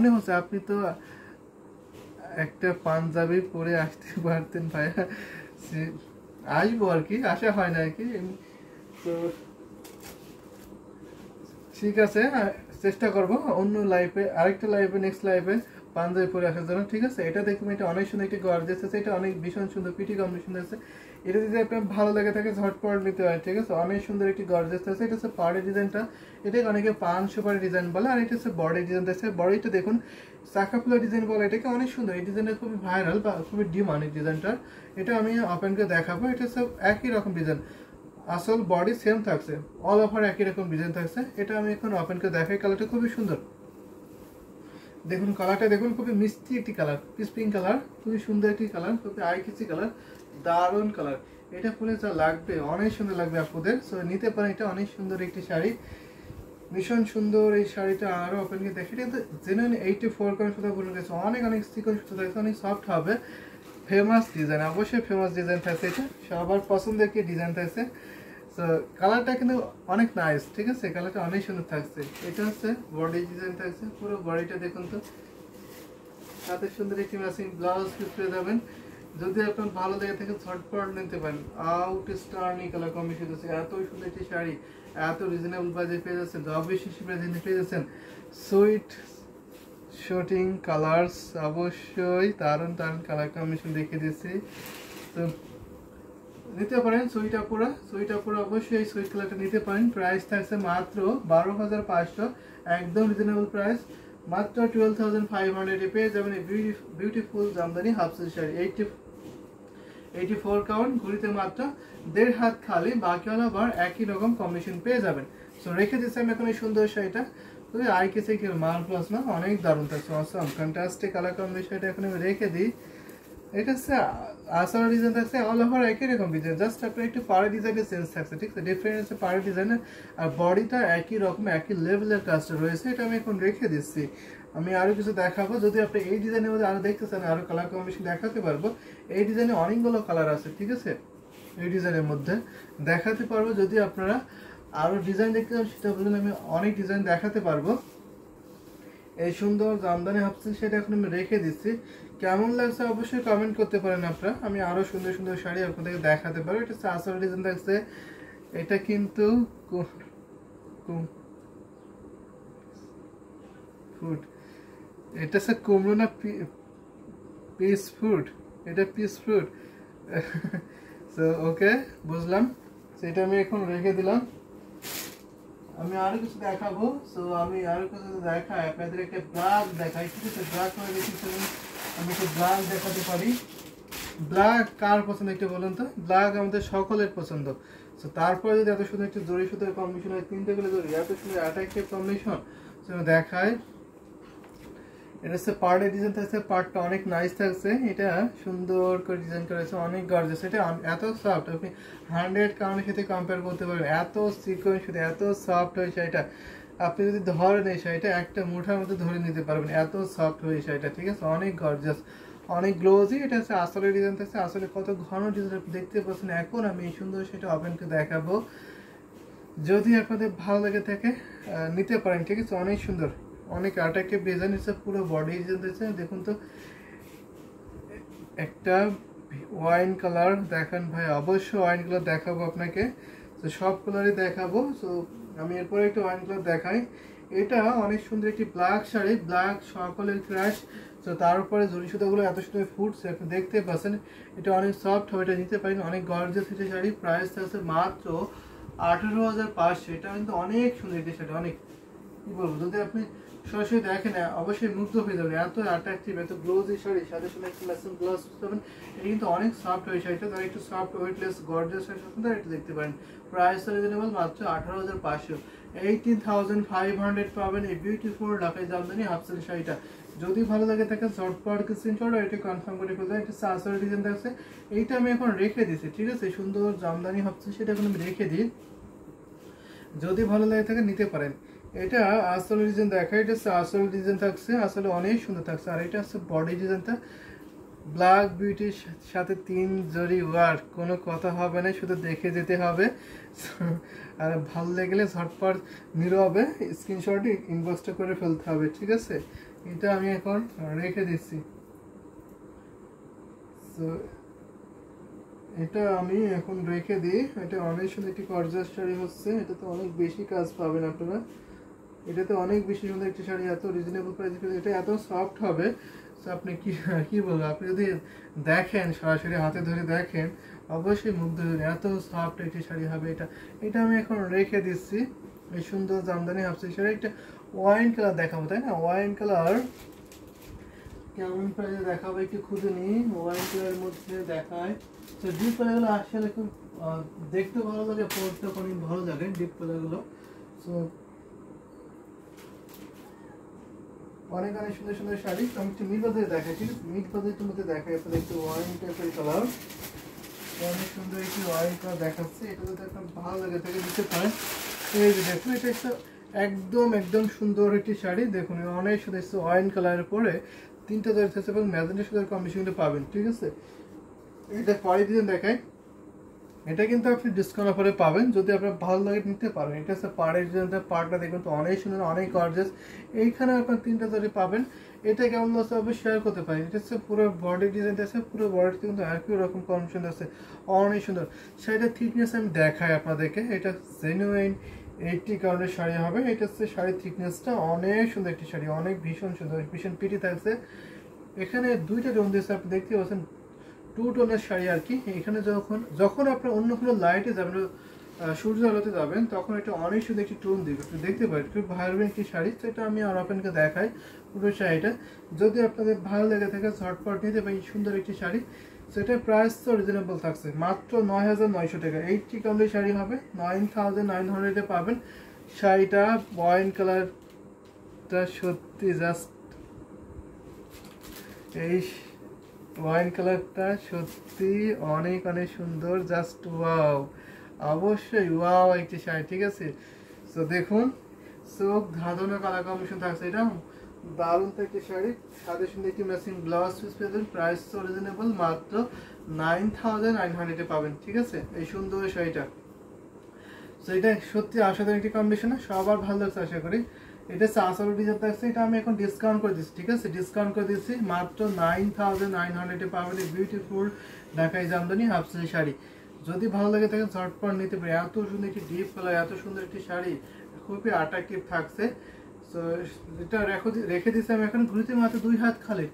মনে হচ্ছে আপনি তো একটা পাঞ্জাবি পরে আসতে পারতেন ভাইয়া। আসবো আর কি, আশা হয় না আর কি। তো ঠিক আছে, চেষ্টা করবো অন্য লাইফে, আরেকটা লাইফে, নেক্সট লাইফে পাঞ্জাবি পরে আসার জন্য। ঠিক আছে, এটা দেখুন, এটা অনেক সুন্দর একটি গর্জিয়াস আছে, এটা অনেক ভীষণ সুন্দর পিটি কম্বিনেশন আছে। এটা যদি আপনার ভালো লাগে থাকে ঝটপট নিতে হয়। ঠিক আছে, অনেক সুন্দর একটি গর্জিয়াস আছে। এটা হচ্ছে পাড়ের ডিজাইনটা, এটাকে অনেকে পান সুপারি ডিজাইন বলে। আর এটা হচ্ছে বডি ডিজাইন আছে, বডিটা দেখুন চাকাফুলা ডিজাইন বলে এটাকে, অনেক সুন্দর। এই ডিজাইনটা খুবই ভাইরাল বা খুবই ডিমান্ড এই ডিজাইনটার। এটা আমি ওপেন করে দেখাবো। এটা হচ্ছে একই রকম ডিজাইন, আসল বডি সেম থাকছে, অল ওভার একই রকম ডিজাইন থাকছে। এটা আমি এখন ওপেন করে দেখাই। কালারটা খুবই সুন্দর, দেখুন কালারটা দেখুন, খুবই মিষ্টি একটি কালার, পিস পিঙ্ক কালার, খুবই সুন্দর একটি কালার, খুবই আই কিসি কালার, দারুণ কালার। এটা পরে যা লাগবে, অনেক সুন্দর লাগবে আপনাদের। সো নিতে পারেন, এটা অনেক সুন্দর একটি শাড়ি, ভীষণ সুন্দর এই শাড়িটা। আরও ওপেন করে দেখি, এটা কিন্তু জেনুইন 84 কারণ সুতা বলে গেছে, অনেক অনেক সিকোয়েন্স সুতা থাকছে, অনেক সফট হবে। ফেমাস ডিজাইন, অবশ্যই ফেমাস ডিজাইন থাকছে, এটা সবার পছন্দের একটি ডিজাইন থাকছে। তো কালারটা কিন্তু অনেক নাইস। ঠিক আছে, কালারটা অনেক সুন্দর থাকছে। এটা হচ্ছে বডি ডিজাইন থাকছে, পুরো বডিটা দেখুন তো, সাথে সুন্দর একটি ম্যাচিং ব্লাউজ পিস পেয়ে যাবেন। যদি আপনার ভালো লেগে থাকে ঝটপট নিতে পারেন। আউট স্টার্নি কালার কম্বিনেশন আছে, এত সুন্দর একটি শাড়ি, এত রিজনেবল বাজেট পেয়ে যাচ্ছেন, অবশ্যই প্রাইসে পেয়ে যাচ্ছেন। সুইট শুটিং কালার্স, অবশ্যই দারুণ দারুণ কালার কম্বিনেশন দেখে দিচ্ছি। তো নিতে পারেন সুইট আপুরা অবশ্যই এই সুইট কালারটা নিতে পারেন। প্রাইস থাকছে মাত্র 12,500, একদম রিজনেবল প্রাইস, মাত্র 12,500 পেয়ে যাবেন এই beautiful Jamdani half silk sari. 84 count, ঘুরিতে মাত্র 1.5 হাত খালি, বাকি হলো আবার একই রকম কম্বিনেশন পেয়ে যাবেন। সো রেখে দিচ্ছি আমি এখন এই সুন্দর শাড়িটা, তবে আই কেসে কি মাল প্লাস না, অনেক দারুণ থাকছে, অসম কন্ট্রাস্টে কালার কম্বিনেশনটা এখন আমি রেখে দিই। এটা হচ্ছে আসল ডিজাইন থাকছে, অল ওভার একই রকম ডিজাইন, জাস্ট আপনার একটু পাড়ে ডিজাইনের চেঞ্জ থাকছে। ঠিক আছে, ডিফারেন্স পাড়ে ডিজাইনের, আর বডিটা একই রকম একই লেভেলের কাজটা রয়েছে। এটা আমি এখন রেখে দিচ্ছি। আমি আরো কিছু দেখাবো, যদি আপনি এই ডিজাইনের মধ্যে আরো দেখতে চান, আরো কালার কম্বিনেশন দেখাতে পারবো। এই ডিজাইনে অনেকগুলো কালার আছে। ঠিক আছে, এই ডিজাইনের মধ্যে দেখাতে পারবো। যদি আপনারা আরো ডিজাইন দেখতে চান সেটা বলুন, আমি অনেক ডিজাইন দেখাতে পারবো। এই সুন্দর জামদানি হাফ সিল্ক সেটা এখন আমি রেখে দিচ্ছি। কেমন লাগছে অবশ্যই কমেন্ট করতে পারেন আপনারা, আমি আরো সুন্দর সুন্দর শাড়ি আপনাদেরকে দেখাতে পারবো। এটা আসল ডিজাইন থাকছে, এটা কিন্তু ফুড, এটা হচ্ছে কুমড়ো না পিস ফুড, এটা পিস ফুড। সো ওকে, বুঝলাম, সেটা আমি এখন রেখে দিলাম। আমি আরো কিছু দেখাবো। সো আমি আরো কিছু দেখাই, আপনাদের একটা ব্লাউজ দেখাই। ঠিক আছে, ব্লাউজ করে দেখেছিলাম, আমি একটু ব্লাউজ দেখাতে পারি। ব্ল্যাক কার পছন্দ একটু বলুন তো? ব্ল্যাক আমাদের সকলের পছন্দ। সো তারপরে যদি এত সুন্দর একটু জড়ি সুতোর কম্বিনেশন হয়, তিনটে গুলো জড়ি, এত সুন্দর অ্যাট্রাকটিভ কম্বিনেশন, দেখায়। এটা হচ্ছে পার্টের ডিজাইন থাকছে, পার্টটা অনেক নাইস থাকছে, এটা সুন্দর করে ডিজাইন করেছে, অনেক গর্জিয়াস। এটা এত সফট, আপনি 100 কাউন্টের সাথে কম্পেয়ার করতে পারবেন, এত সিকোয়েন্স সাথে এত সফট হয়েছে এটা। আপনি যদি ধরেন এই শাড়িটা, একটা মুঠার মধ্যে ধরে নিতে পারবেন, এত সফট হয়েছে শাড়িটা। ঠিক আছে, অনেক গর্জিয়াস, অনেক গ্লোজি। এটা হচ্ছে আসলে ডিজাইন থাকছে, আসলে কত ঘন ডিজাইন আপনি দেখতে পাচ্ছেন। এখন আমি এই সুন্দর সেটা ওপেন করে দেখাবো, যদি আপনাদের ভালো লাগে থাকে নিতে পারেন। ঠিক আছে, অনেক সুন্দর, অনেক অ্যাট্রাকটিভ ডিজাইন হচ্ছে, পুরো বডি ডিজাইন দিচ্ছে। দেখুন তো, একটা ওয়াইন কালার দেখেন ভাই, অবশ্যই ওয়াইন কালার দেখাবো আপনাকে। তো সব কালারই দেখাবো। সো আমি এরপরে একটা ওয়াইন কালার দেখাই। এটা অনেক সুন্দর একটি ব্ল্যাক শাড়ি, ব্ল্যাক সকলের ক্রাশ। তো তার উপরে জরি সুতাগুলো এত সুন্দর ফুটছে, আপনি দেখতে পাচ্ছেন। এটা অনেক সফট হবে, এটা নিতে পারেন, অনেক গর্জিয়াস একটি শাড়ি। প্রাইস আছে মাত্র 18,500। এটা কিন্তু অনেক সুন্দর একটি শাড়ি, অনেক কি বলবো, যদি আপনি সরাসরি দেখেন অবশ্যই মুগ্ধ হয়ে যাবেন, এত অ্যাট্রাকটিভ, এত গ্লোজি শাড়ি, সাথে সাথে একটু ম্যাচিং ব্লাউজ পাবেন। এটা কিন্তু অনেক সফট হয় শাড়িটা, তার একটু সফট ওয়েটলেস গর্জিয়াস শাড়ি আপনারা এটা দেখতে পারেন। প্রাইস রিজনেবল, মাত্র 18,500, 18,500 পাবেন এই বিউটিফুল ঢাকাই জামদানি হাফ সিল্ক শাড়িটা। যদি ভালো লাগে থাকে ঝটপট স্ক্রিনশট এটা কনফার্ম করে ফেলতে, একটা সাসর ডিজাইন থাকছে। এইটা আমি এখন রেখে দিচ্ছি। ঠিক আছে, সুন্দর জামদানি হাফ সিল্ক সেটা এখন আমি রেখে দিই, যদি ভালো লাগে থাকে নিতে পারেন। এটা আসল ডিজাইন দেখা, এটা আসল ডিজাইন থাকছে, আসলে অনেক সুন্দর থাকছে। আর এটা হচ্ছে বডি ডিজাইনটা, ব্ল্যাক বিউটির সাথে 3 জরি ওয়ার্ক, কোনো কথা হবে না, শুধু দেখে যেতে হবে। আর ভালো লেগেলে ঝটপট নীরবে স্ক্রিনশট ইনবক্সটা করে ফেলতে হবে। ঠিক আছে, এটা আমি এখন রেখে দিচ্ছি। তো এটা আমি এখন রেখে দিই। এটা অনেক সুন্দর একটি গর্জিয়াস শাড়ি হচ্ছে, এটাতে অনেক বেশি কাজ পাবেন আপনারা। এটাতে অনেক বেশি সুন্দর একটি শাড়ি, এত রিজনেবল প্রাইস, এটা এত সফট হবে। তো আপনি কি কি বলবো, আপনি যদি দেখেন সরাসরি হাতে ধরে দেখেন অবশ্যই মুগ্ধ হবেন, এত সফট একটি শাড়ি হবে এটা। এটা আমি এখন রেখে দিচ্ছি। এই সুন্দর জামদানি হাফ শাড়ি, একটা ওয়াইন কালার দেখাবো, তাই না? ওয়াইন কালার কেমন প্রাইসে দেখাবো একটু খুঁজে নিই। ওয়াইন কালারের মধ্যে দেখায় তো ডিপ কালারগুলো আসলে খুব দেখতে ভালো লাগে, পরতে অনেক ভালো লাগে ডিপ কালারগুলো। সো অনেক অনেক সুন্দর সুন্দর শাড়ি। আমি একটু মিড বাজারে দেখাই, ঠিক আছে? মিড বাজারের মধ্যে দেখাই আপনাদের একটু ওয়াইন টাইপের কালার, অনেক সুন্দর একটি ওয়াইন কালার দেখাচ্ছে। এটা যদি আপনার ভালো লাগে থাকে দিতে পারেন। এই যে দেখুন, এটা একটা একদম একদম সুন্দর একটি শাড়ি। দেখুন অনেক সুন্দর ওয়াইন কালারের পরে তিনটা জায়গা থাকছে এবং ম্যাজেন্টার সাথে কম্বিনেশনটা পাবেন, ঠিক আছে? এটা পরে দিয়ে দেখাই। এটা কিন্তু আপনি ডিসকাউন্ট অফারে পাবেন, যদি আপনার ভালো লাগে নিতে পারেন। এটা হচ্ছে পাড়ের ডিজাইনটা, পাড়টা দেখবেন তো অনেক সুন্দর, অনেক গর্জিয়াস। এইখানে আপনার তিনটা জারি পাবেন। এটা কেমন লাগছে আপনি শেয়ার করতে পারেন। এটা হচ্ছে পুরো বডি ডিজাইনটা আছে, পুরো বডিতে কিন্তু একই রকম কম্বিনেশন আছে, অনেক সুন্দর। শাড়িটার থিকনেস আমি দেখাই আপনাদেরকে। এটা জেনুইন 80 কাউন্টের শাড়ি হবে। এটা হচ্ছে শাড়ির থিকনেসটা অনেক সুন্দর একটি শাড়ি, অনেক ভীষণ সুন্দর, ভীষণ পিটি থাকছে। এখানে দুইটা রং দিয়েছে, আপনি দেখতে পাচ্ছেন টু টোনের শাড়ি আর কি। এখানে যখন যখন আপনার অন্য কোনো লাইটে যাবেন, সূর্য আলোতে যাবেন, তখন এটা অনেক সুন্দর একটি টোন দিবে, আপনি দেখতে পারেন। খুব ভাইব্রেন্ট একটি শাড়ি। তো এটা আমি আর আপনাকে দেখাই পুরো শাড়িটা। যদি আপনাদের ভালো লেগে থাকে ঝটপট নিতে পারেন সুন্দর একটি শাড়ি। সেটার প্রাইস তো রিজনেবল থাকছে, মাত্র ৯,৯০০ টাকা। 80 কাউন্টের শাড়ি হবে, 9,900-এ পাবেন শাড়িটা। ওয়াইন কালারটা সত্যি জাস্ট, এই ওয়াইন কালারটা সত্যি অনেক অনেক সুন্দর, জাস্ট ওয়াও, অবশ্যই ওয়াও একটি শাড়ি, ঠিক আছে? তো দেখুন চোখ ধাঁধানো কালার কম্বিনেশন থাকছে, এটা দারুণ তো একটি শাড়ি। সাথে সুন্দর একটি ম্যাচিং ব্লাউজ পিস পেয়ে প্রাইস তো রিজনেবল, মাত্র 9,900-এ পাবেন, ঠিক আছে? এই সুন্দর শাড়িটা। তো এটা সত্যি অসাধারণ একটি কম্বিনেশন, সবার ভালো লাগছে আশা করি। এটা চাষালো ডিজাইন থাকছে, এটা আমি এখন ডিসকাউন্ট করে দিচ্ছি, ঠিক আছে? ডিসকাউন্ট করে দিচ্ছি, মাত্র 9,900-এ পাবেন এই বিউটিফুল ঢাকাই জামদানি হাফ শাড়ি শাড়ি। যদি ভালো লাগে থাকে ঝটপট নিতে পারি। এত সুন্দর একটি ডিপ কালার, এত সুন্দর একটি শাড়ি, খুবই অ্যাট্রাকটিভ থাকছে। তো এটা রেখে দিচ্ছি আমি এখন ঘুরিতে, মাত্র 2 হাত খালি।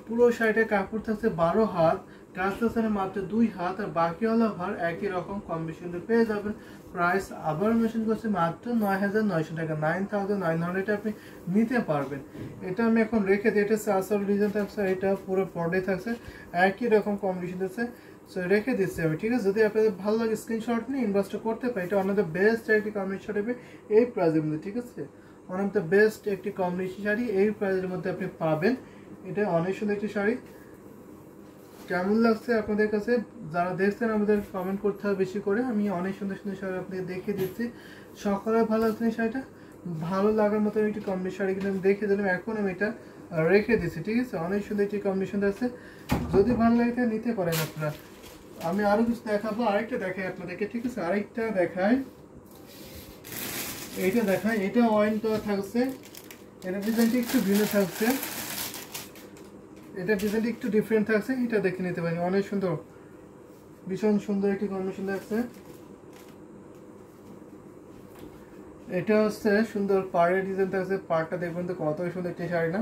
পুরো শাড়িটার কাপড় থাকছে 12 হাত, কাজ থাকছে মাত্র 2 হাত, আর বাকি হলো ভার একই রকম কম্বিনেশন পেয়ে যাবেন। প্রাইস আবার মেনশন করছে মাত্র 9,900 টাকা, 9,900 আপনি নিতে পারবেন। এটা আমি এখন রেখে দিই। এটা আসল ডিজাইন থাকছে, এটা পুরো বডি থাকছে একই রকম কম্বিনেশন আছে। সো রেখে দিচ্ছি আমি, ঠিক আছে? যদি আপনাদের ভালো লাগে স্ক্রিনশট নিয়ে ইনভেস্ট করতে পারি। এটা অনেক বেস্ট একটি কম্বিনেশন হবে এই প্রাইসের মধ্যে, ঠিক আছে? অনেক বেস্ট একটি কম্বিনেশন শাড়ি এই প্রাইসের মধ্যে আপনি পাবেন। এটা অনেক সুন্দর একটি শাড়ি। কেমন লাগছে আপনাদের কাছে? যারা দেখছেন আমাদের কমেন্ট করতে হবে বেশি করে। আমি অনেক সুন্দর সুন্দর শাড়ি আপনাদের দেখিয়ে দিচ্ছি। সকালে ভালো লাগছে শাড়িটা, ভালো লাগার মতো একটি কম্বিনেশন শাড়ি কিন্তু আমি দেখিয়ে দিলাম। এখন আমি এটা রেখে দিচ্ছি, ঠিক আছে? অনেক সুন্দর একটি কম্বিনেশন আছে, যদি ভালো লাগে তাহলে নিতে পারেন আপনারা। আমি আরো কিছু দেখাবো, আরেকটা দেখাই আপনাদেরকে, ঠিক আছে? আরেকটা দেখাই, এইটা দেখাই। এটা ওয়াইন কালার থাকছে, এটা ডিজাইনটা একটু ভিন্ন থাকছে, এটা ডিজাইনটা একটু ডিফারেন্ট থাকছে। এটা দেখে নিতে পারেন, অনেক সুন্দর, ভীষণ সুন্দর একটি কম্বিনেশন থাকছে। এটা হচ্ছে সুন্দর পাড়ের ডিজাইন থাকছে, পাড়টা দেখবেন তো কত সুন্দর একটি শাড়ি না,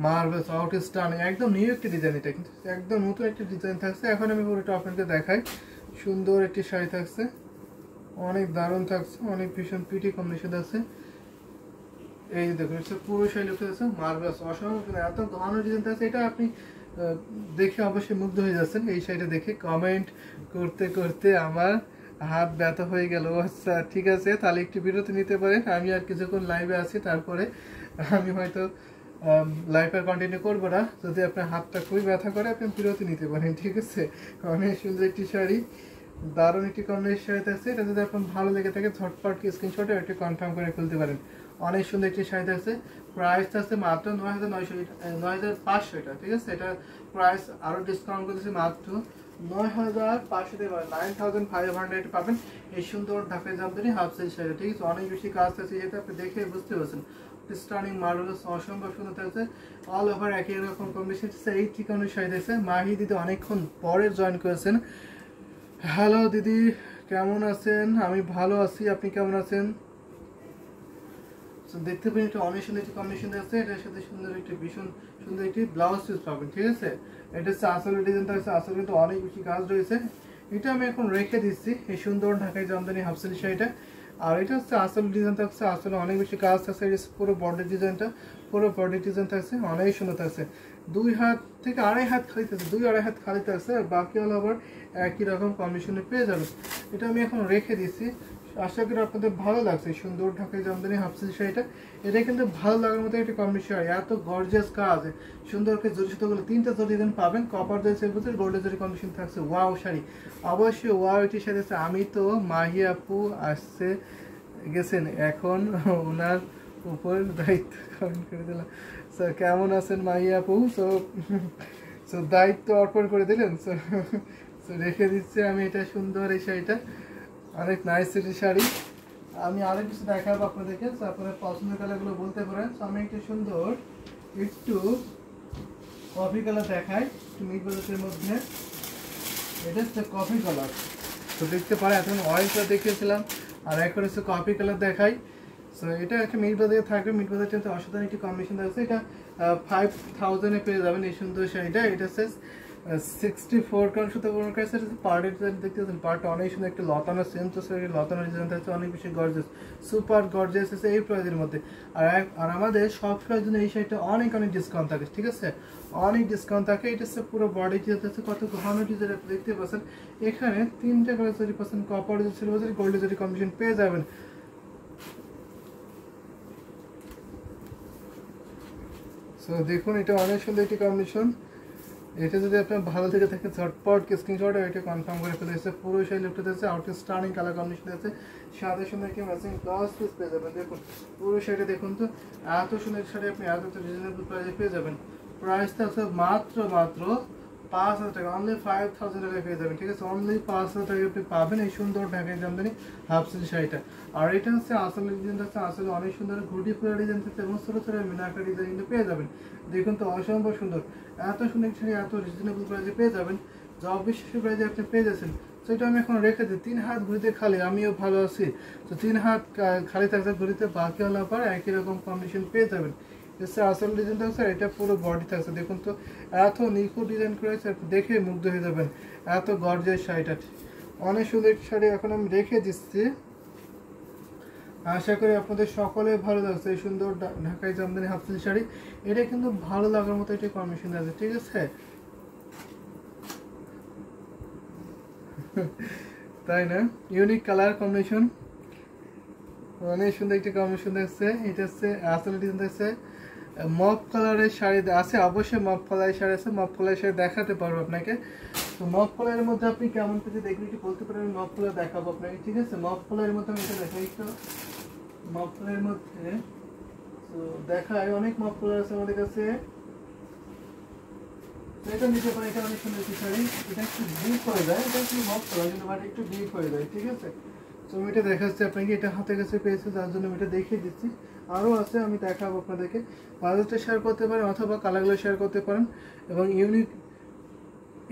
মার্ভেলস, আউট স্টানিং, একদম নিউ একটি ডিজাইন। এটা কিন্তু একদম নতুন একটি ডিজাইন থাকছে। এখন আমি পুরোটা আপনাকে দেখাই। সুন্দর একটি শাড়ি থাকছে, অনেক দারুণ থাকছে, অনেক ভীষণ পিটি কম্বিনেশন আছে। এই দেখুন পুরো শাড়ি লুকটা আছে মার্ভেলস, অসাধারণ, এত ঘন ডিজাইন আছে। এটা আপনি দেখে অবশ্যই মুগ্ধ হয়ে যাচ্ছেন এই শাড়িটা দেখে। কমেন্ট করতে করতে আমার হাত ব্যথা হয়ে গেল। আচ্ছা ঠিক আছে, তাহলে একটু বিরতি নিতে পারেন। আমি আর কিছুক্ষণ লাইভে আছি, তারপরে আমি হয়তো লাইভ আর কন্টিনিউ করবো না। যদি আপনার হাতটা খুবই ব্যথা করে আপনি বিরতি নিতে পারেন, ঠিক আছে? অনেক সুন্দর একটি শাড়ি, দারুণ একটি কম্বিনেশন শাড়ি থাকছে। এটা যদি আপনার ভালো লেগে থাকে ঝটপট স্ক্রিনশটে একটু কনফার্ম করে ফেলতে পারেন। অনেক সুন্দর একটি শাড়ি থাকছে, প্রাইস আছে মাত্র 9,900 এটা, ঠিক আছে? এটা প্রাইস আরও ডিসকাউন্ট করেছে, মাত্র 9,500 পাবেন, 9,500 পাবেন এই সুন্দর ঢাকাই জামদানি হাফ সাইজ শাড়ি, ঠিক আছে? অনেক বেশি কাজ আছে, যেটা আপনি দেখে বুঝতে পারছেন। স্টার্নিং মার্ভেলাস অসম্ভব সুন্দর থাকছে। অল ওভার একই রকম কম্বিনেশন। এই ঠিকানোর শাড়ি থাকছে। মাহি দিদি অনেকক্ষণ পরে জয়েন করেছেন। হ্যালো দিদি, কেমন আছেন? আমি ভালো আছি, আপনি কেমন আছেন? দেখতে পাবেন একটা অনেক সুন্দর একটি কম্বিনেশন আছে, এটার সাথে সুন্দর একটি ভীষণ সুন্দর একটি ব্লাউজ পিস পাবেন, ঠিক আছে। এটা হচ্ছে আসলে ডিজাইন থাকছে, আসলে কিন্তু অনেক বেশি কাজ রয়েছে। এটা আমি এখন রেখে দিচ্ছি, এই সুন্দর ঢাকায় জামদানি হাফ সিল্ক শাড়িটা। আর এটা হচ্ছে আসলে ডিজাইন থাকছে, আসলে অনেক বেশি কাজ থাকছে। এটা পুরো বডি ডিজাইনটা, পুরো বডি ডিজাইন থাকছে, অনেক সুন্দর থাকছে। 2 হাত থেকে আড়াই হাত খালি থাকছে, 2-2.5 হাত খালি থাকছে, আর বাকি হলো আবার একই রকম কম্বিনেশনে পেয়ে যাবে। এটা আমি এখন রেখে দিচ্ছি, আশা করি আপনাদের ভালো লাগছে। সুন্দর ঢাকায় জামদানি হাফ সিল্ক শাড়িটা, এটা কিন্তু ভালো লাগার মতো একটা কম্বিনেশন শাড়ি। এত গর্জিয়াস কাজ, সুন্দর করে জরি সুতোগুলো 3টা জরি ডিজাইন পাবেন, কপার জরি সেলফের গোল্ডেন জরি কম্বিনেশন থাকছে। ওয়াও শাড়ি, অবশ্যই ওয়াও একটি শাড়ি আছে। আমি তো মাহি আপু আসছে গেছেন, এখন ওনার উপর দায়িত্ব কমেন্ট করে দিলাম। স্যার কেমন আছেন মাহি আপু? সো দায়িত্ব অর্পণ করে দিলেন, সো রেখে দিচ্ছি আমি। এটা সুন্দর এই শাড়িটা, অনেক নাইস একটি শাড়ি। আমি আরো কিছু দেখাবো আপনাদেরকে, আপনারা পছন্দের কালারগুলো বলতে পারেন। আমি একটা সুন্দর একটু কফি কালার দেখাই, একটু মিড বাজেটের মধ্যে। এটা হচ্ছে কফি কালার, তো দেখতে পারেন এখন অরেঞ্জ কালার দেখিয়েছিলাম, আর এখন হচ্ছে কফি কালার দেখাই। সো এটা একটা মিড বাজেটে থাকবে, মিড বাজেটের অসাধারণ একটি কম্বিনেশন আছে। এটা 5000-এ পেয়ে যাবেন এই সুন্দর শাড়িটা। এটা হচ্ছে 64 কাউন্ট সুতো পূরণ করেছে। পার্টের দেখতে পাচ্ছেন, পার্টটা অনেক সুন্দর একটা লতানো সেন্স আছে, লতানো ডিজাইন থাকছে, অনেক বেশি গর্জিয়াস, সুপার গর্জিয়াস আছে এই প্রাইজের মধ্যে। আর আমাদের সব প্রাইজের জন্য এই শাড়িটা অনেক ডিসকাউন্ট থাকে, ঠিক আছে, অনেক ডিসকাউন্ট থাকে। এটা হচ্ছে পুরো বডি ডিজাইন আছে, কত ঘন ডিজাইন দেখতে পাচ্ছেন। এখানে 3টা কালার জরি পাচ্ছেন, কপার জরি, সিলভার জরি, গোল্ড জরি কম্বিনেশন পেয়ে যাবেন। সো দেখুন, এটা অনেক সুন্দর একটি কম্বিনেশন। এটা যদি আপনার ভালো থেকে থাকে, ঝটপট স্ক্রিনশট এটা কনফার্ম করে ফেলেছে। পুরো শাড়ি লুকটা আছে, আউট স্টার্নিং কালার কম্বিনেশন আছে, সাদা সুন্দর একটি ম্যাচিং ব্লাউজ পিস পেয়ে যাবেন। দেখুন পুরো শাড়িটা দেখুন তো, এত সুন্দর শাড়ি আপনি এত রিজনেবল প্রাইসে পেয়ে যাবেন। প্রাইসটা আছে মাত্র 5,000 টাকা, অনলি 5,000 টাকায় পেয়ে যাবেন, ঠিক আছে। অনলি 5,000 টাকায় আপনি পাবেন এই সুন্দর ঢাকায় জামদানি হাফ সিল্ক শাড়িটা। আর এটা হচ্ছে আসলে ডিজাইন থাকছে, আসলে অনেক সুন্দর ঘুটি ফুলা ডিজাইন থাকছে, এবং ছোটো ছোটো মিনাকার ডিজাইন কিন্তু পেয়ে যাবেন। দেখুন তো অসম্ভব সুন্দর, এত সুন্দর শাড়ি এত রিজনেবল প্রাইসে পেয়ে যাবেন, যা অবিশ্বাস্য প্রাইসে আপনি পেয়ে যাচ্ছেন। তো এটা আমি এখন রেখে দিই। 3 হাত ঘুরিতে খালি, আমিও ভালো আছি। তো 3 হাত খালি থাকতে ঘুরিতে, বাকি হওয়ার পর একই রকম কম্বিনেশন পেয়ে যাবেন। এসে আসল ডিজাইন থাকছে, এটা পুরো বডি থাকছে। দেখুন তো এত নিখুঁত ডিজাইন করেছে, দেখে মুগ্ধ হয়ে যাবেন। এত গর্জিয়াস শাড়িটা, অনেক সুন্দর একটি শাড়ি এখন আমি রেখে দিচ্ছি। আশা করি আপনাদের সকলে ভালো লাগছে এই সুন্দর ঢাকাই জামদানি হাফ সিল্ক শাড়ি। এটা কিন্তু ভালো লাগার মতো একটা কম্বিনেশন আছে, ঠিক আছে। তাই না, ইউনিক কালার কম্বিনেশন, অনেক সুন্দর একটা কম্বিনেশন দেখছে। এটা হচ্ছে আসলে ডিজাইন দেখছে, মপ কালারের শাড়ি আছে, অবশ্যই মপ কালারের শাড়ি আছে, মপ কালারের শাড়ি দেখাতে পারবো আপনাকে। তো মপ কালারের মধ্যে আপনি কেমন পেতে দেখবেন কি বলতে পারেন, মপ কালার দেখাবো আপনাকে, ঠিক আছে। মপ কালারের মধ্যে আমি এটা দেখাই তো, মপ কালারের মধ্যে তো দেখায়, অনেক মপ কালার আছে আমাদের কাছে। এটা নিতে পারেন, এটা অনেক সুন্দর একটি শাড়ি। এটা একটু ডিপ হয়ে যায়, এটা একটু মপ কালার কিন্তু বাট একটু ডিপ হয়ে যায়, ঠিক আছে। তো আমি এটা দেখাচ্ছি আপনাকে, এটা হাতে কাছে পেয়েছে, যার জন্য আমি এটা দেখিয়ে দিচ্ছি। আরও আছে, আমি দেখাবো আপনাদেরকে। বাজারটা শেয়ার করতে পারেন অথবা কালারগুলো শেয়ার করতে পারেন। এবং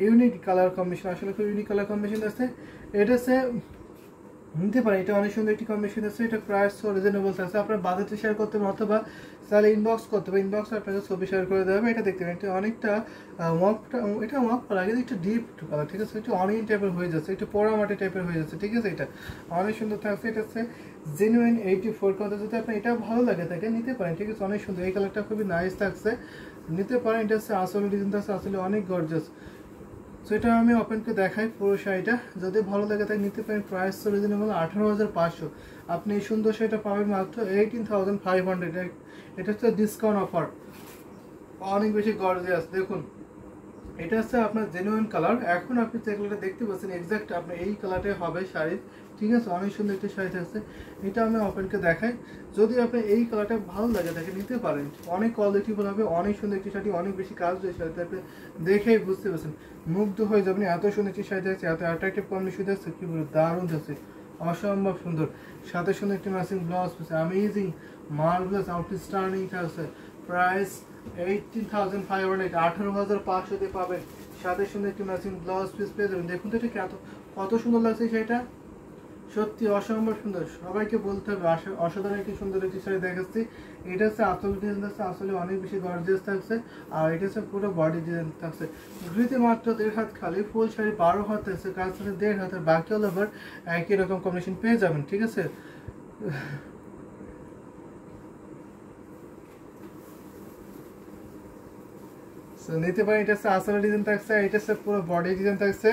ইউনিক কালার কম্বিনেশন, আসলে খুব ইউনিক কালার কম্বিনেশন আছে। এটা হচ্ছে নিতে পারেন, এটা অনেক সুন্দর একটি কম্বিনেশন আছে। এটা প্রাইস রিজনেবল আছে, আপনার বাজেটে শেয়ার করতে পারেন অথবা তাহলে ইনবক্স করতে হবে, ইনবক্সে আপনাকে ছবি শেয়ার করে দেবে। এটা দেখতে পারেন, এটা অনেকটা এটা মপ কালার, কিন্তু একটু ডিপ কালার, ঠিক আছে। একটু অনিয়ন টাইপের হয়ে যাচ্ছে, একটু পোড়ামাটি টাইপের হয়ে যাচ্ছে, ঠিক আছে। এটা অনেক সুন্দর থাকছে। এটা হচ্ছে জেনুইন 84 কালার, যদি আপনার এটা ভালো লাগে তাকে নিতে পারেন, ঠিক আছে। অনেক সুন্দর, এই কালারটা খুবই নাইস থাকছে, নিতে পারেন। এটা হচ্ছে আসলে ডিজাইন থাকছে, আসলে অনেক গর্জাস। সো এটা আমি ওপেন করে দেখাই পুরো শাড়িটা, যদি ভালো লাগে তাই নিতে পারেন। প্রাইস তো রিজনেবল 18,500, আপনি এই সুন্দর শাড়িটা পাবেন মাত্র 18,500। এটা হচ্ছে ডিসকাউন্ট অফার, অনেক বেশি গর্জিয়াস। দেখুন এটা হচ্ছে আপনার জেনুইন কালার। এখন আপনি যে কালারটা দেখতে পাচ্ছেন এক্সাক্ট আপনার এই কালারটাই হবে শাড়ির, ঠিক আছে। অনেক সুন্দর একটা শাড়ি থাকছে, এটা আমি ওপেনকে দেখাই। যদি আপনার এই কালারটা ভালো লাগে তাকে নিতে পারেন, অনেক কোয়ালিটিফুল হবে, অনেক সুন্দর একটি শাড়ি, অনেক বেশি কাজ রয়েছে শাড়িতে, আপনি দেখেই বুঝতে পারছেন, মুগ্ধ হয়ে যাবেন। এত সুন্দর একটি শাড়ি থাকছে, এত অ্যাট্রাকটিভ কম্বিনেশন থাকছে, কি বলে দারুণ থাকছে, অসম্ভব সুন্দর, সাথে সুন্দর একটি matching blouse piece, amazing marvellous outstanding থাকছে। প্রাইস 18,500, 18,500 দিয়ে পাবেন। সাথে সুন্দর একটি ম্যাচিং ব্লাউজ পিস পেয়ে যাবেন। দেখুন তো এটা কত সুন্দর লাগছে শাড়িটা, সত্যি অসম্ভব সুন্দর। সবাইকে বলতে হবে অসাধারণ একটি সুন্দর একটি শাড়ি দেখাচ্ছি। এটা হচ্ছে আসল ডিজাইন থাকছে, আসলে অনেক বেশি গর্জিয়াস থাকছে। আর এটা হচ্ছে পুরো বডি ডিজাইন থাকছে। ঘুরিতে মাত্র 1.5 হাত খালি, ফুল শাড়ি 12 হাত থাকছে, কাজ সাথে 1.5 হাতের, বাকি হল আবার একই রকম কম্বিনেশন পেয়ে যাবেন, ঠিক আছে। নিতে পারেন। এটা হচ্ছে আসলে ডিজাইন থাকছে, এটা হচ্ছে পুরো বডি ডিজাইন থাকছে।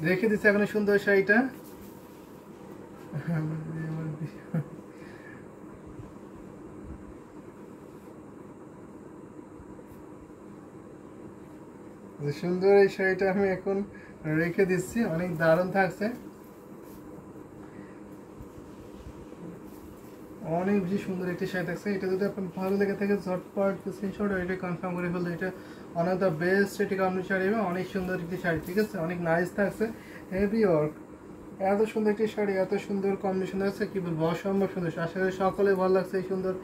রেখে দিচ্ছে এখন সুন্দর শাড়িটা। সুন্দর এই শাড়িটা আমি এখন রেখে দিচ্ছি, অনেক দারুণ থাকছে, অনেক বেশি সুন্দর একটি শাড়ি থাকছে। এটা যদি আপনার ভালো লেগে থাকে ঝটপট স্ক্রিনশট এটা কনফার্ম করে ফেলতে, এটা ওয়ান অফ দ্য বেস্ট একটি কম্বিনেশন শাড়ি এবং অনেক সুন্দর একটি শাড়ি, ঠিক আছে, অনেক নাইস থাকছে, হেভি ওয়ার্ক। এত সুন্দর একটি শাড়ি, এত সুন্দর কম্বিনেশন আছে, কি বলবো, অসম্ভব সুন্দর। আসলে সকলে ভালো লাগছে এই সুন্দর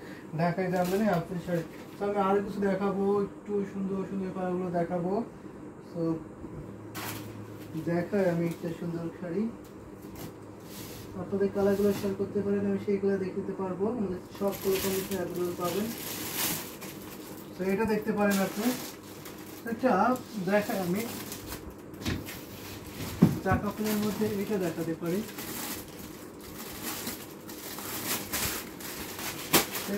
ঢাকায় জামদানি আপনার শাড়ি। তো আমি আরো কিছু দেখাবো, একটু সুন্দর সুন্দর কালারগুলো দেখাবো। তো দেখাই আমি একটা সুন্দর শাড়ি, আপনাদের কালারগুলো শেয়ার করতে পারেন, আমি সেইগুলো দেখে দিতে পারবো, আমাদের সব কম্বিনেশন অ্যাভেলেবল পাবেন। তো এটা দেখতে পারেন আপনি, এটা দেখাই আমি চা কাপড়ের মধ্যে এটা দেখাতে পারি।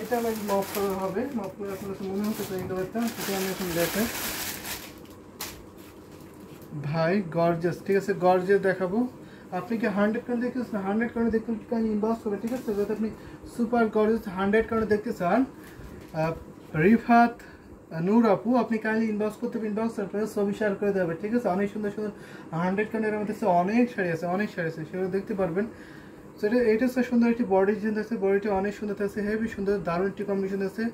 এটা আমি মফ করা হবে, মফ করে আপনার কাছে মনে হচ্ছে এই কালারটা, সেটা আমি এখন দেখাই। ভাই গর্জিয়াস, ঠিক আছে, গর্জিয়াস দেখাবো। আপনি কি 100 কারণে দেখতেছেন, 100 কারণে দেখতে ইনবক্স করবেন, ঠিক আছে। যদি আপনি সুপার গর্জিয়াস 100 কারণে দেখতে চান, রিফাত নূর আপু, আপনি কাইন্ডলি ইনবক্স করতে হবে, ইনবক্স আপনার ছবি শেয়ার করে দেবে, ঠিক আছে। অনেক সুন্দর সুন্দর 100 কারণের মধ্যে অনেক শাড়ি আছে, অনেক শাড়ি আছে, সেগুলো দেখতে পারবেন। তো এটা হচ্ছে সুন্দর একটি বডি ডিজাইন আছে, বডিটা অনেক সুন্দর আছে, হেভি সুন্দর, দারুণ একটি কম্বিনেশন আছে।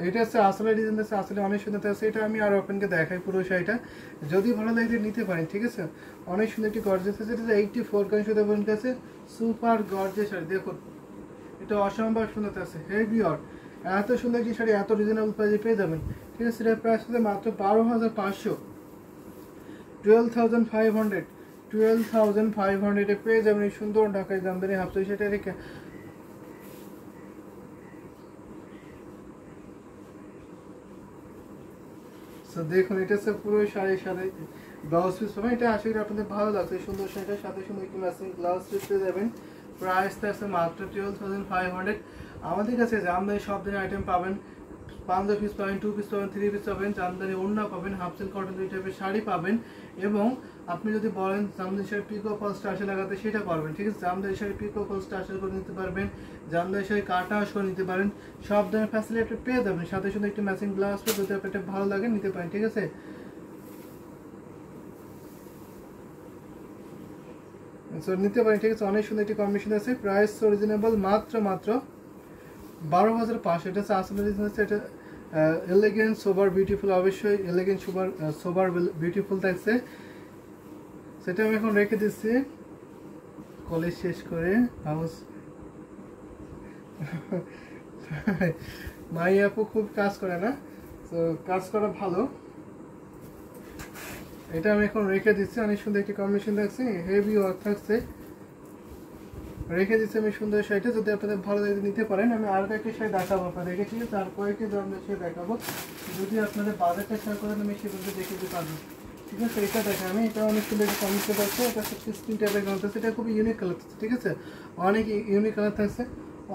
এটা হচ্ছে আসলে ডিজাইন আছে, আসলে অনেক সুন্দর আছে। এটা আমি আর ওপেনকে দেখাই পুরো শাড়িটা, যদি ভালো লাগে নিতে পারেন, ঠিক আছে। অনেক সুন্দর একটি গর্জিয়াস আছে, এটা 84 কারণ সুন্দর বলতে আছে, সুপার গর্জিয়াস শাড়ি, দেখুন এটা অসম্ভব সুন্দর আছে, হেভি ওয়ার্ক। এত সুন্দর একটি শাড়ি এত রিজনেবল প্রাইসে পেয়ে যাবেন, ঠিক আছে। এটার প্রাইস হচ্ছে মাত্র 12,500, 12,500, 12,500 পেয়ে যাবেন এই সুন্দর ঢাকায় জামদানি হাফ শাড়ি। সেটা রেখে দেখুন, এটা হচ্ছে পুরো শাড়ির সাথে ব্লাউজ পিস পাবেন। এটা আশা করি আপনাদের ভালো লাগছে, সুন্দর শাড়িটার সাথে সুন্দর একটি ম্যাচিং ব্লাউজ পিস পেয়ে যাবেন। প্রাইসটা আছে মাত্র 12,500। আমাদের কাছে জামদানি সব ধরনের আইটেম পাবেন, পাঞ্জাবি পিস পাবেন, 2 পিস পাবেন, 3 পিস পাবেন, জামদানি ওড়না পাবেন, হাফ সিল্ক কটন 2 টাইপের শাড়ি পাবেন। এবং আপনি যদি বলেন জামদানি শাড়ি পিকো ফলস স্টার্চে লাগাতে, সেটা পারবেন, ঠিক আছে। জামদানি শাড়ি পিকো ফলস স্টার্চে করে নিতে পারবেন, জামদানি শাড়ি কাটা করে নিতে পারেন, সব ধরনের ফ্যাসিলিটি আপনি পেয়ে যাবেন। সাথে সুন্দর একটি ম্যাচিং ব্লাউজ পেয়ে, যদি আপনার ভালো লাগে নিতে পারেন, ঠিক আছে। নিতে পারেন, ঠিক আছে, অনেক সুন্দর একটি কম্বিনেশন আছে। প্রাইস রিজনেবল, মাত্র 12,500। এটা হচ্ছে আসলে হচ্ছে এটা এলিগেন্ট সোবার বিউটিফুল, অবশ্যই এলিগেন্ট সোবার বিউটিফুল থাকছে। সেটা আমি এখন রেখে দিচ্ছি কলেজ শেষ করে হাউস। মাই আপু খুব কাজ করে না, তো কাজ করা ভালো। এটা আমি এখন রেখে দিচ্ছি, অনেক সুন্দর একটি কম্বিনেশন থাকছে, হেভি ওয়ার্ক থাকছে, রেখে দিচ্ছি আমি সুন্দর শাড়িটা। যদি আপনাদের ভালো লাগে নিতে পারেন। আমি আরও একটা শাড়ি দেখাবো আপনাদেরকে, ঠিক আছে, আর কয়েকটি ধরনের শাড়ি দেখাবো। যদি আপনাদের বাজারটা শেয়ার করেন আমি সেগুলো দেখে দিতে পারবো, ঠিক আছে। এটা দেখেন আমি, এটা অনেক সুন্দর একটা কম্বিনেশন থাকছে, এটা 16 টাইপের কালার থাকছে, এটা খুবই ইউনিক কালার থাকছে, ঠিক আছে, অনেক ইউনিক কালার থাকছে,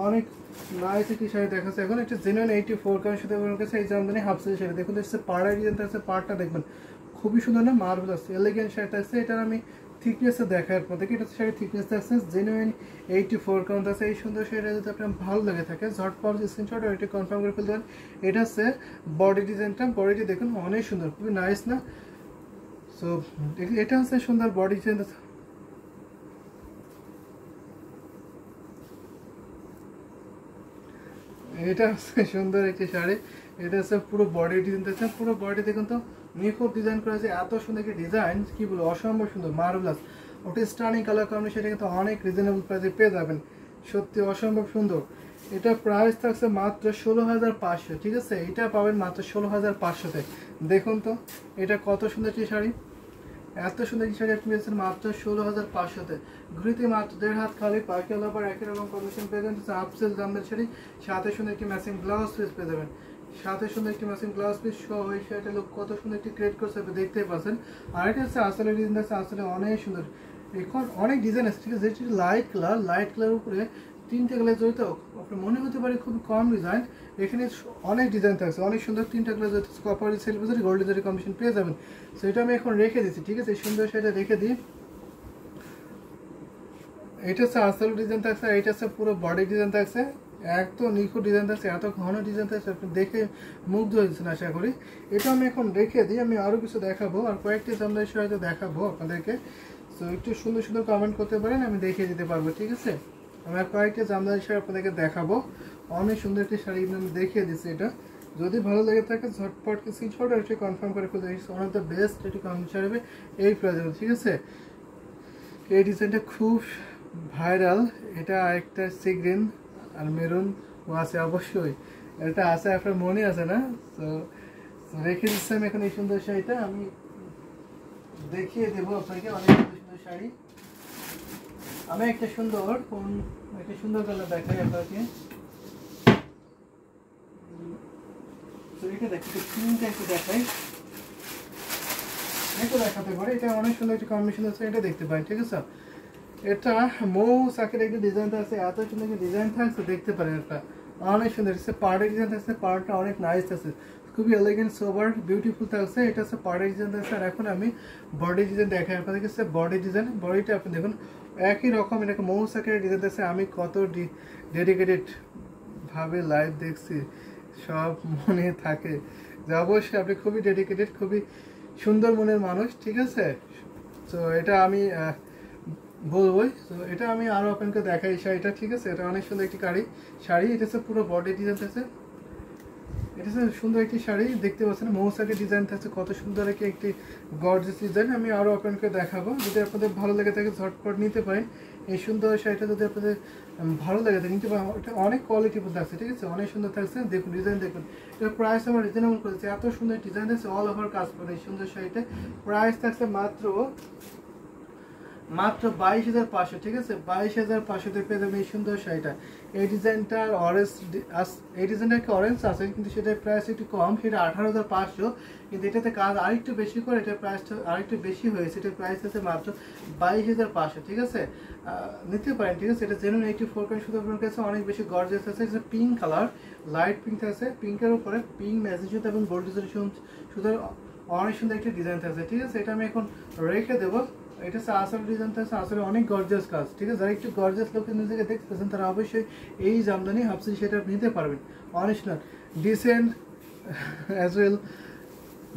অনেক নাইস একটি শাড়ি দেখাচ্ছে। এখন এটা জেনুইন 84 কারণ সাথে আমার কাছে এই জামদানি হাফ সিল্ক শাড়ি, দেখুন হচ্ছে পাড়া ডিজাইন থাকছে, পাড়টা দেখবেন খুবই সুন্দর না, মার্ভেলাস এলিগেন্ট শাড়ি থাকছে। এটার আমি থিকনেসে দেখার পর দেখি, এটা শাড়ির থিকনেস থাকছে জেনুইন 84 কাউন্ট আছে। এই সুন্দর শাড়িটা যদি আপনার ভালো লাগে থাকে, ঝটপট স্ক্রিনশট এটা কনফার্ম করে ফেলতে পারেন। এটা হচ্ছে বডি ডিজাইনটা, বডিটি দেখুন অনেক সুন্দর, খুবই নাইস না। সো এটা হচ্ছে সুন্দর বডি ডিজাইন, এটা হচ্ছে সুন্দর একটি শাড়ি। এটা হচ্ছে পুরো বডি ডিজাইন থাকছে, পুরো বডি দেখুন তো নিখুঁত ডিজাইন করেছে, এত সুন্দর একটি ডিজাইন কি বলবো, অসম্ভব সুন্দর, মার্ভেলাস। ওটা স্টার্নিং কালার কম্বিনেশন, সেটা কিন্তু অনেক রিজনেবল প্রাইসে পেয়ে যাবেন, সত্যি অসম্ভব সুন্দর। এটা প্রাইস থাকছে মাত্র 16,500, ঠিক আছে, এটা পাবেন মাত্র 16,500-তে। দেখুন তো এটা কত সুন্দর একটি শাড়ি, এত সুন্দর একটি শাড়ি আপনি পেয়েছেন মাত্র 16,500-তে। ঘুরিতে মাত্র 1.5 হাত খালি, পাখি আলাবার একই রকম কম্বিনেশন পেয়ে যাবেন, আপসেল জামদানি শাড়ি, সাথে সুন্দর একটি ম্যাচিং ব্লাউজ পিস পেয়ে যাবেন, সাথে সুন্দর একটি ম্যাচিং ব্লাউজ পিস সহ এই শাড়িটার লুক কত সুন্দর একটি ক্রিয়েট করছে আপনি দেখতেই পাচ্ছেন। আর এটা হচ্ছে আসলে ডিজাইন আছে, আসলে অনেক সুন্দর, এখন অনেক ডিজাইন আছে, ঠিক আছে, যেটি লাইট কালার উপরে 3টে কালার জড়িত, আপনার মনে হতে পারে খুব কম ডিজাইন, এখানে অনেক ডিজাইন থাকছে, অনেক সুন্দর 3টা কালার জড়িত, কপার সিলভার গোল্ড জরি কম্বিনেশন পেয়ে যাবেন। সো এটা আমি এখন রেখে দিচ্ছি, ঠিক আছে, এই সুন্দর শাড়িটা রেখে দিই। এটা হচ্ছে আসল ডিজাইন থাকছে, এটা হচ্ছে পুরো বডি ডিজাইন থাকছে, এত নিখুঁত ডিজাইন থাকছে, এত ঘন ডিজাইন থাকছে, আপনি দেখে মুগ্ধ হয়েছেন আশা করি। এটা আমি এখন রেখে দিই, আমি আরও কিছু দেখাবো, আর কয়েকটি জামদানি শাড়ি দেখাবো আপনাদেরকে। সো একটু সুন্দর সুন্দর কমেন্ট করতে পারেন, আমি দেখিয়ে দিতে পারবো, ঠিক আছে। আমি আর কয়েকটি জামদানি শাড়ি আপনাদেরকে দেখাবো, অনেক সুন্দর একটি শাড়ি আমি দেখিয়ে দিচ্ছি। এটা যদি ভালো লেগে থাকে ঝটপট স্ক্রিনশট আর একটু কনফার্ম করে ফেলতে, ওয়ান অফ দ্য বেস্ট একটি কমেন্ট শাড়ি এই প্রাইজে, ঠিক আছে। এই ডিজাইনটা খুব ভাইরাল, এটা আরেকটা সি গ্রিন আর মেরুন ও আছে অবশ্যই, এটা আছে আপনার মনে আছে না। তো রেখে দিচ্ছি আমি এখন এই সুন্দর শাড়িটা, আমি দেখিয়ে দেবো আপনাকে অনেক সুন্দর সুন্দর শাড়ি। আমি একটা সুন্দর কালার দেখাই আপনাকে, এটা দেখি প্রিন্টটা একটু দেখাই, এটা দেখাতে পারে, এটা অনেক সুন্দর একটা কম্বিনেশন আছে, এটা দেখতে পাই, ঠিক আছে। এটা মৌ সাকের একটা ডিজাইন থাকছে, এত সুন্দর একটা ডিজাইন থাকছে দেখতে পারেন, এটা অনেক সুন্দর, পার্টের ডিজাইন থাকছে, পার্টটা অনেক নাইস আছে, খুবই এলিগেন্ট সোবার বিউটিফুল থাকছে। এটা হচ্ছে পার্টের ডিজাইন থাকছে, আর এখন আমি বডি ডিজাইন দেখাই আপনাদেরকে, বডি ডিজাইন, বডিটা আপনি দেখুন একই রকম, এটাকে মৌ সাকের ডিজাইন থাকছে। আমি কত ডেডিকেটেড ভাবে লাইভ দেখছি, সব মনে থাকে যে অবশ্যই আপনি খুবই ডেডিকেটেড, খুবই সুন্দর মনের মানুষ, ঠিক আছে। তো এটা আমি বলবোই। তো এটা আমি আরও আপনাকে দেখাই শাড়িটা, ঠিক আছে, এটা অনেক সুন্দর একটি শাড়ি, এটা হচ্ছে পুরো বডি ডিজাইন আছে, এটা হচ্ছে সুন্দর একটি শাড়ি দেখতে পাচ্ছেন, মৌসাকের ডিজাইন থাকছে, কত সুন্দর একটি গর্জিয়াস ডিজাইন। আমি আরও আপনাকে দেখাবো, যদি আপনাদের ভালো লেগে থাকে ঝটপট নিতে পারেন এই সুন্দর শাড়িটা, যদি আপনাদের ভালো লাগে থাকে নিতে পারেন, এটা অনেক কোয়ালিটিফুল থাকছে, ঠিক আছে, অনেক সুন্দর থাকছে, দেখুন ডিজাইন দেখুন, এটা প্রাইস আমার রিজনেবল করেছে, এত সুন্দর ডিজাইন থাকছে, অল ওভার কাজ করে এই সুন্দর শাড়িটা, প্রাইস থাকছে মাত্র 22,500, ঠিক আছে, 22,500-তে পেয়ে যাবেন এই সুন্দর শাড়িটা। এই ডিজাইনটার অরেঞ্জ আছে, কিন্তু সেটার প্রাইস একটু কম, সেটা 18,500, কিন্তু এটাতে কাজ আরেকটু বেশি করে, এটার প্রাইসটা আরেকটু বেশি হয়েছে, এটার প্রাইস আছে মাত্র 22,500, ঠিক আছে, নিতে পারেন, ঠিক আছে। এটা জেনুইন 84 কারেন্ট সুতো আপনার কাছে অনেক বেশি গর্জিয়াস আছে, এটা পিঙ্ক কালার, লাইট পিঙ্ক আছে, পিঙ্কের উপরে পিঙ্ক ম্যাচিং সুতো এবং গোল্ড সুতোর অনেক সুন্দর একটি ডিজাইন আছে, ঠিক আছে। এটা আমি এখন রেখে দেবো। এটা আসল ডিজাইনটা আসলে অনেক গর্জিয়াস কাজ, ঠিক আছে, যারা একটু গর্জিয়াস লোকের নিজেকে দেখতেছেন তারা অবশ্যই এই জামদানি হাফসি সেটা নিতে পারবেন, অনেক decent as well,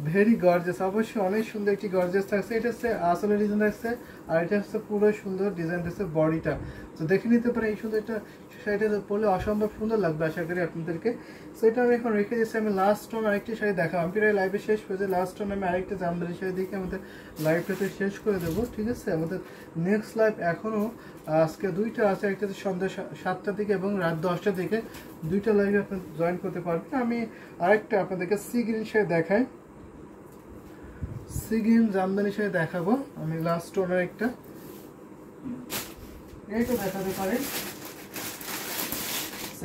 very gorgeous, অবশ্যই অনেক সুন্দর একটি গর্জিয়াস থাকছে। এটা হচ্ছে আসলে ডিজাইন থাকছে, আর এটা হচ্ছে পুরো সুন্দর ডিজাইন থাকছে বডিটা, তো দেখে নিতে পারে এই সুন্দর একটা শাড়িটা পরলে অসম্ভব সুন্দর লাগবে আশা করি আপনাদেরকে। সো এটা আমি এখন রেখে দিচ্ছি, আমি লাস্ট টোন আরেকটি শাড়ি দেখাবো, আমি প্রায় লাইভে শেষ হয়েছে, লাস্ট টোন আমি আরেকটা জামদানি শাড়ি দেখে আমাদের লাইভটাতে শেষ করে দেবো, ঠিক আছে। আমাদের নেক্সট লাইভ এখনও আজকে 2টা আছে, একটা সন্ধ্যা 7টার দিকে এবং রাত 10টার দিকে, 2টা লাইভে আপনি জয়েন করতে পারবেন। আমি আরেকটা আপনাদেরকে সি গ্রিন শাড়ি দেখাই, সি গ্রিন জামদানি শাড়ি দেখাবো আমি লাস্ট টোনের একটা, এইটা দেখাতে পারেন।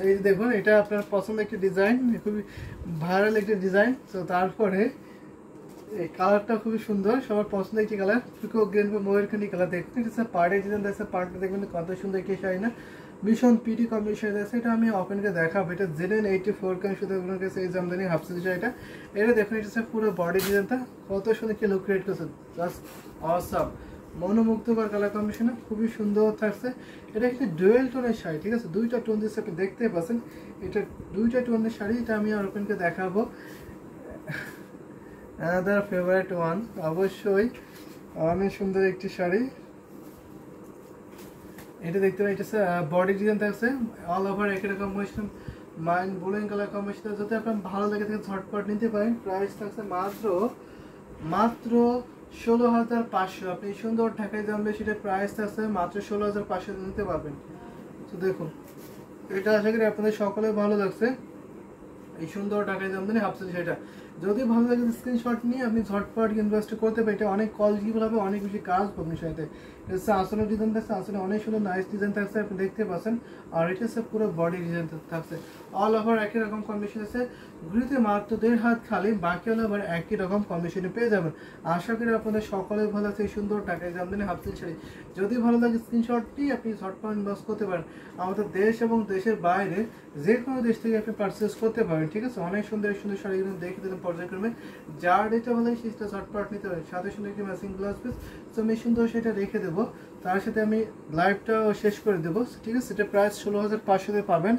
এই দেখুন এটা আপনার পছন্দের একটি ডিজাইন, খুবই ভাইরাল একটি ডিজাইন। তো তারপরে এই কালারটা খুবই সুন্দর, সবার পছন্দের একটি কালার, পিকক গ্রিন বা ময়ূরখানি কালার। দেখুন এটা পাড়ের ডিজাইন আছে, পাড়টা দেখবেন কত সুন্দর একটি শাড়ি না, ভীষণ পিটি কম্বিনেশন আছে। এটা আমি ওপেনকে দেখাবো, এটা জেনেন 84 কারণ শুধু আপনার কাছে এই জামদানি হাফসি শাড়িটা, এটা দেখুন এটা হচ্ছে পুরো বডি ডিজাইনটা কত সুন্দর কি লুক ক্রিয়েট করছে, জাস্ট অসাম, মনোমুগ্ধকর কালার কম্বিনেশন, খুবই সুন্দর থাকছে। এটা একটি ডুয়েল টোনের শাড়ি, ঠিক আছে, 2টা টোন দিচ্ছে আপনি দেখতে পাচ্ছেন, এটা 2টা টোনের শাড়ি। এটা আমি আর ওপেনকে দেখাবো, অ্যানাদার ফেভারিট ওয়ান, অবশ্যই অনেক সুন্দর একটি শাড়ি। এটা দেখতে পাই, এটা বডি ডিজাইন থাকছে, অল ওভার একই রকম combination, mind blowing colour combination, যদি আপনার ভালো লাগে থাকে ঝটপট নিতে পারেন। প্রাইস থাকছে মাত্র মাত্র 16,500। আপনি সুন্দর ঢাকায় জানবে সেটা প্রাইস আছে মাত্র 16,500 নিতে পারবেন। তো দেখুন, এটা আশা করি আপনাদের সকলে ভালো লাগছে। এই সুন্দর ঢাকায় জামদানি হাফ সেট সেটা যদি ভালো লাগে স্ক্রিনশট নিয়ে আপনি ঝটপট ইনভেস্ট করতে পারেন। এটা অনেক কোয়ালিটিফুল হবে, অনেক বেশি কাজ পাবেন সাথে। এটা আসলে ডিজাইন থাকছে, আসলে অনেক সুন্দর নাইস ডিজাইন থাকছে, আপনি দেখতে পাচ্ছেন। আর এটা হচ্ছে পুরো বডি ডিজাইন থাকছে, অল ওভার একই রকম কম্বিনেশন আছে। ঘুরিতে মাত্র 1.5 হাত খালি, বাকি হলো আবার একই রকম কম্বিনেশনে পেয়ে যাবেন। আশা করি আপনাদের সকলে ভালো আছে। এই সুন্দর ঢাকায় জামদানি হাফ সেট শাড়ি যদি ভালো লাগে স্ক্রিনশটটি আপনি ঝটপট ইনভেস্ট করতে পারেন। আমাদের দেশ এবং দেশের বাইরে যে কোনো দেশ থেকে আপনি পারচেস করতে পারেন, ঠিক আছে। অনেক সুন্দর সুন্দর শাড়িগুলো দেখে দিলাম পর্যায়ক্রমে, যার এটা ভালো লাগে সেটা ঝটপট নিতে পারেন। সাথে সুন্দর একটি ম্যাচিং ব্লাউজ পিস, তো আমি সুন্দর সেটা রেখে দেবো। তার সাথে আমি লাইভটাও শেষ করে দেবো, ঠিক আছে। এটা প্রাইস 16,500 পাবেন।